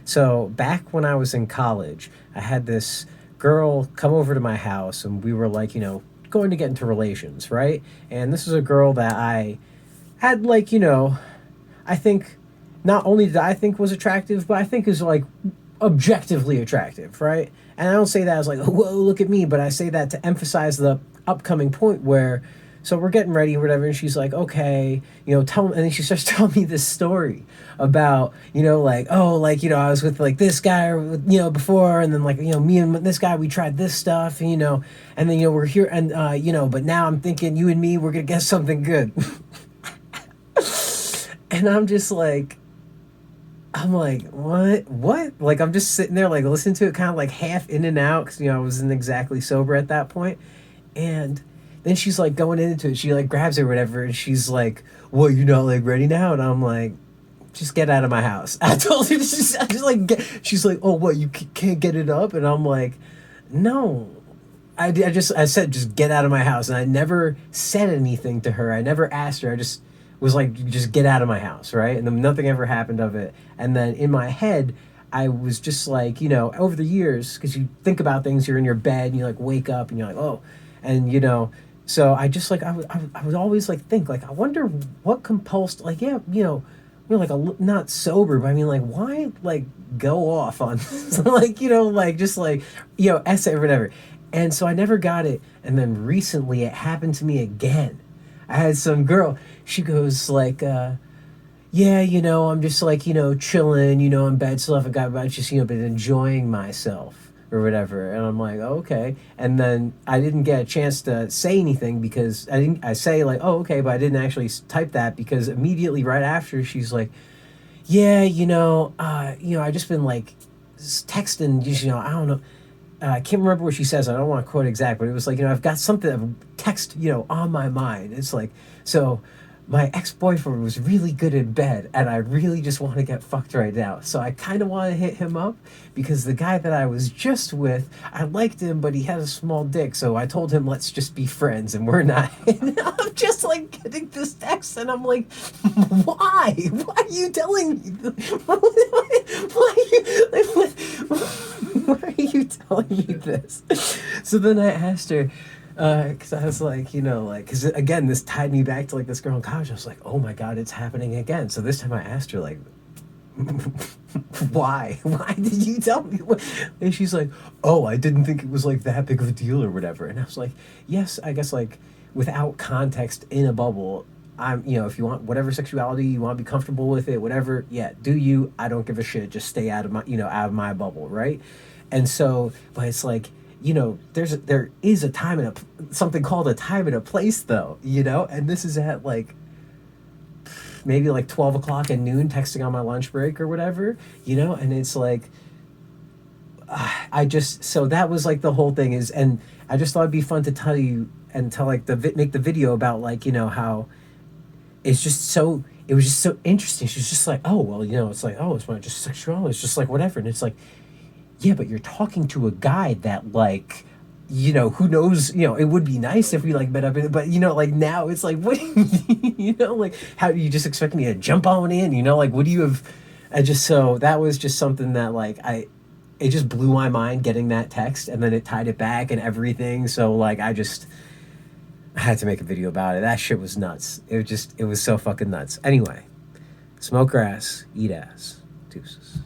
So back when I was in college, I had this girl come over to my house, and we were like, going to get into relations, right? And this is a girl that I had like, I think not only did I think was attractive, but I think is like objectively attractive, right? And I don't say that as like, whoa, look at me, but I say that to emphasize the upcoming point where, so we're getting ready or whatever, and she's like, okay, tell me, and then she starts telling me this story about, like, oh, like, I was with like this guy, or, before, and then like, me and this guy, we tried this stuff, and then, we're here, and, but now I'm thinking you and me, we're gonna get something good. And I'm like, what? Like, I'm just sitting there, like, listening to it kind of like half in and out because, I wasn't exactly sober at that point. And then she's like going into it. She like grabs it or whatever. And she's like, well, you're not like ready now? And I'm like, just get out of my house. I told her, she's like, oh, what? You can't get it up? And I'm like, no. I said, just get out of my house. And I never said anything to her. I never asked her. I just was like, just get out of my house, right? And then nothing ever happened of it. And then in my head, I was just like, over the years, because you think about things, you're in your bed and you like wake up and you're like, oh, and so I just like, I would always like think like, I wonder what compulsed, like, yeah, we're like not sober, but I mean like, why like go off on like, like just like, essay or whatever. And so I never got it. And then recently it happened to me again. I had some girl, she goes like, yeah, I'm just like, chilling, in bed stuff. I got about just, been enjoying myself or whatever. And I'm like, oh, okay. And then I didn't get a chance to say anything because I say like, oh, okay, but I didn't actually type that because immediately right after she's like, yeah, I just been like texting, I don't know. I can't remember what she says. I don't want to quote exact, but it was like, I've got something, text, on my mind. It's like, so my ex-boyfriend was really good in bed and I really just want to get fucked right now. So I kind of want to hit him up because the guy that I was just with, I liked him, but he had a small dick. So I told him, let's just be friends and we're not. And I'm just like getting this text and I'm like, why? Why are you telling me this? Why are you, why are you telling me this? So then I asked her, because I was like, because again, this tied me back to like this girl in college. I was like, oh my God, it's happening again. So this time I asked her, like, why? Why did you tell me? And she's like, oh, I didn't think it was like that big of a deal or whatever. And I was like, yes, I guess like without context in a bubble, I'm, if you want whatever sexuality you want to be comfortable with it, whatever, yeah, do you? I don't give a shit. Just stay out of my, out of my bubble, right? And so, but it's like, there is a time and something called a time and a place though, and this is at like maybe like 12 o'clock at noon texting on my lunch break or whatever, and it's like, so that was like the whole thing is, and I just thought it'd be fun to tell you and tell like make the video about like, how it's just so, it was just so interesting. She's just like, oh, well, it's like, oh, it's not just sexual. It's just like, whatever. And it's like, yeah, but you're talking to a guy that like, who knows, it would be nice if we like met up in it, but like now it's like, what, like, how do you just expect me to jump on in, like, what do you have, so that was just something that like, it just blew my mind getting that text and then it tied it back and everything. So like, I had to make a video about it. That shit was nuts. It was so fucking nuts. Anyway, smoke grass, eat ass. Deuces.